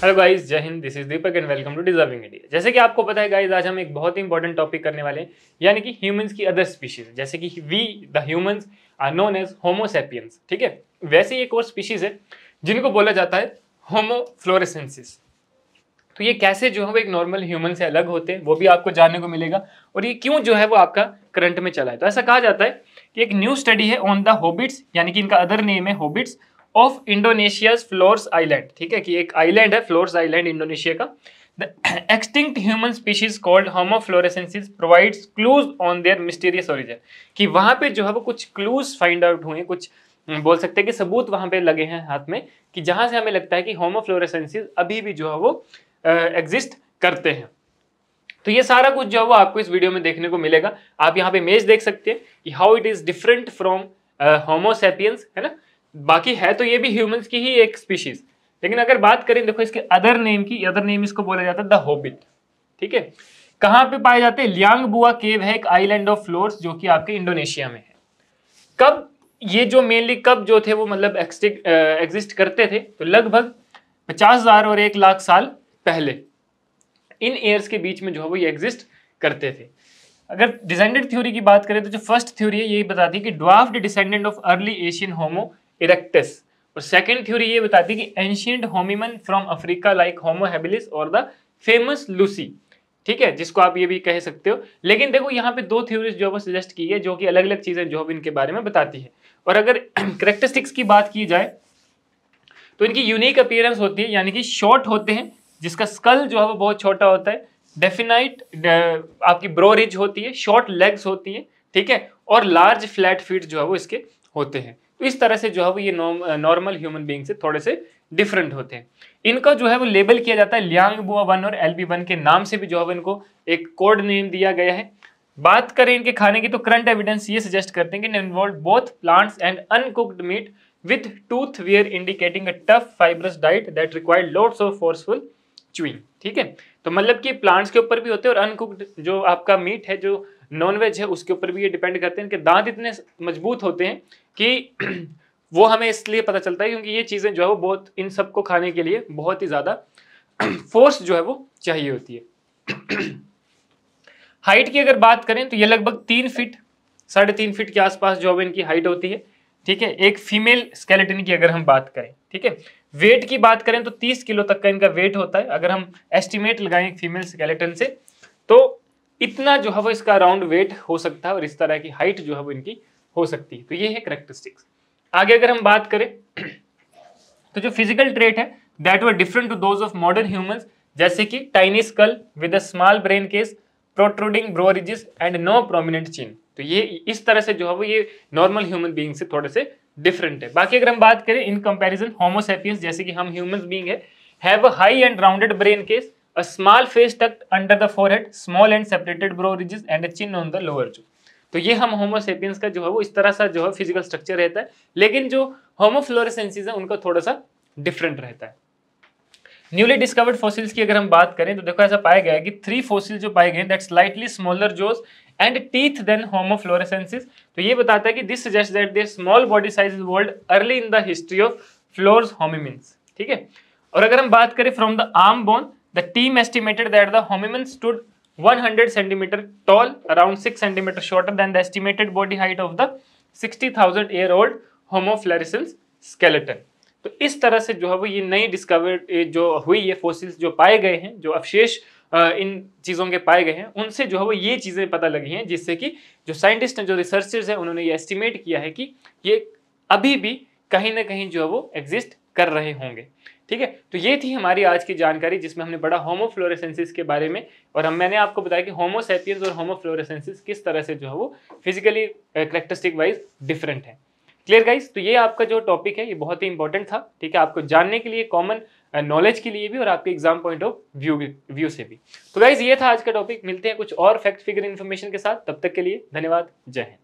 Hello guys, Jai Hind. This is Deepak and welcome to deserving India. जैसे कि आपको पता है गाइस, आज हम एक बहुत ही इंपॉर्टेंट टॉपिक करने वाले हैं, यानी कि ह्यूमंस की अदर स्पीशीज। जैसे कि we the humans are known as homo sapiens, ठीक है। वैसे ही एक और स्पीशीज है जिनको बोला जाता है होमो फ्लोरेसेंसिस। तो ये कैसे जो है वो एक नॉर्मल ह्यूमन से अलग होते हैं, वो भी आपको जानने को मिलेगा, और ये क्यों जो है वो आपका करंट में चला है। तो ऐसा कहा जाता है कि एक न्यू स्टडी है ऑन द होबिट्स, यानी कि इनका अदर नेम है hobbits of Indonesia's Flores island, ठीक है। कि एक आइलैंड है फ्लोर्स आइलैंड इंडोनेशिया का। The extinct human species called Homo floresiensis provides clues on their mysterious origin. कि वहां पे जो है वो कुछ क्लूज फाइंड आउट हुए, कुछ बोल सकते हैं कि सबूत वहां पे लगे हैं हाथ में, कि जहां से हमें लगता है कि होमो फ्लोरेसेंसिस अभी भी जो है वो एग्जिस्ट करते हैं। तो ये सारा कुछ जो है वो आपको इस वीडियो में देखने को मिलेगा। आप यहाँ पे इमेज देख सकते हैं कि how it is different from Homo sapiens, है ना। बाकी है तो ये भी ह्यूमंस की ही एक स्पीशीज, लेकिन अगर बात करें देखो इसके अदर नेम की, अदर नेम इसको बोला जाता है द होबिट, ठीक है। कहाँ पे पाए जाते हैं? लियांग बुआ केव है एक आइलैंड ऑफ फ्लोर्स, जो कि आपके इंडोनेशिया में है। कब ये जो मेनली कब जो थे वो मतलब एग्जिस्ट करते थे? तो लगभग 50,000 और 1 लाख साल पहले इन एयर्स के बीच में जो है वो ये एग्जिस्ट करते थे। अगर डिसेंडेंट थ्योरी की बात करें तो जो फर्स्ट थ्योरी है ये बताती है कि dwarfed descendant of early Asian Homo erectus, और सेकंड थ्योरी ये बताती है कि ancient hominin from Africa like Homo habilis और द फेमस लूसी, ठीक है, जिसको आप ये भी कह सकते हो। लेकिन देखो यहाँ पे दो थ्योरीज जो है वो सजेस्ट की है, जो कि अलग अलग चीजें जो है इनके बारे में बताती है। और अगर करेक्टरिस्टिक्स की बात की जाए तो इनकी यूनिक अपीयरेंस होती है, यानी कि शॉर्ट होते हैं, जिसका स्कल जो है वो बहुत छोटा होता है, डेफिनाइट आपकी ब्रो रिज होती है, शॉर्ट लेग्स होती है, ठीक है, और लार्ज फ्लैट फीट जो है वो इसके होते हैं। तो इस तरह से जो है वो ये नॉर्मल ह्यूमन बीइंग से थोड़े से डिफरेंट होते हैं। इनका जो है वो लेबल किया जाता है लियांग बुआ 1 और LB1 के नाम से भी जो है वो इनको एक कोड नेम दिया गया है। बात करें इनके खाने की तो करंट एविडेंस ये सजेस्ट करते हैं कि involve both plants and uncooked meat with tooth wear indicating a tough fibrous diet that required lots of forceful chewing, ठीक है। तो मतलब कि प्लांट्स के ऊपर भी होते हैं और अनकुक्ड जो आपका मीट है, जो नॉनवेज है, उसके ऊपर भी ये डिपेंड करते हैं। इनके दांत इतने मजबूत होते हैं कि वो हमें इसलिए पता चलता है क्योंकि ये चीजें जो है वो बहुत, इन सबको खाने के लिए बहुत ही ज्यादा फोर्स जो है वो चाहिए होती है। हाइट की अगर बात करें तो ये लगभग 3 फीट 3.5 फीट के आसपास जो है इनकी हाइट होती है, ठीक है। एक फीमेल स्केलेटन की अगर हम बात करें, ठीक है। वेट की बात करें तो 30 किलो तक का इनका वेट होता है। अगर हम एस्टिमेट लगाएं फीमेल स्केलेटन से तो इतना जो है वो इसका अराउंड वेट हो सकता है, और इस तरह की हाइट जो है वो इनकी हो सकती है। तो ये है कैरेक्टरिस्टिक्स। आगे अगर हम बात करें तो जो फिजिकल ट्रेट है that were different to those of modern humans, जैसे कि tiny skull with a small brain case, protruding brow ridges and no prominent chin. तो ये इस तरह से जो है वो ये नॉर्मल ह्यूमन बीइंग से थोड़े से डिफरेंट है। बाकी अगर हम बात करें इन कंपैरिजन होमो सैपियंस, जैसे कि हम ह्यूमन बीइंग है, have a high and rounded brain case, a small face tucked under the forehead, small and separated brow ridges and a chin on the lower jaw. तो ये हम Homo sapiens का जो है वो इस तरह सा जो है फिजिकल स्ट्रक्चर रहता है, लेकिन जो होमो फ्लोरेसेंसिस है उनका थोड़ा सा डिफरेंट रहता है। न्यूली डिस्कवर्ड फॉसिल्स की अगर हम बात करें तो देखो ऐसा पाया गया है कि 3 फॉसिल जो पाए गए that slightly smaller jaws and teeth than Homo floresiensis. तो ये बताता है कि this suggest that their small body size evolved early in the history of Flores hominins, ठीक है। और अगर हम बात करें from the arm bone, the team estimated that the hominin stood 100 centimetre tall, around 6 centimetre shorter than the estimated body height of the 60,000 year old Homo fluorescence skeleton. तो इस तरह से जो है वो ये नई डिस्कवर्ड जो हुई है फॉसिल्स जो पाए गए हैं, जो अवशेष इन चीज़ों के पाए गए हैं, उनसे जो है वो ये चीज़ें पता लगी हैं, जिससे कि जो साइंटिस्ट हैं, जो रिसर्चर्स हैं, उन्होंने ये एस्टिमेट किया है कि ये अभी भी कहीं ना कहीं जो है वो एग्जिस्ट कर रहे होंगे, ठीक है। तो ये थी हमारी आज की जानकारी, जिसमें हमने पढ़ा होमो फ्लोरेसेंसिस के बारे में, और मैंने आपको बताया कि होमो सैपियंस और होमो फ्लोरेसेंसिस किस तरह से जो है वो फिजिकली कैरेक्टरिस्टिक वाइज डिफरेंट है। Clear guys? तो ये आपका जो टॉपिक है ये बहुत ही इंपॉर्टेंट था, ठीक है, आपको जानने के लिए, कॉमन नॉलेज के लिए भी, और आपके एग्जाम पॉइंट ऑफ व्यू से भी। तो गाइस ये था आज का टॉपिक। मिलते हैं कुछ और फैक्ट फिगर इन्फॉर्मेशन के साथ, तब तक के लिए धन्यवाद। जय हिंद।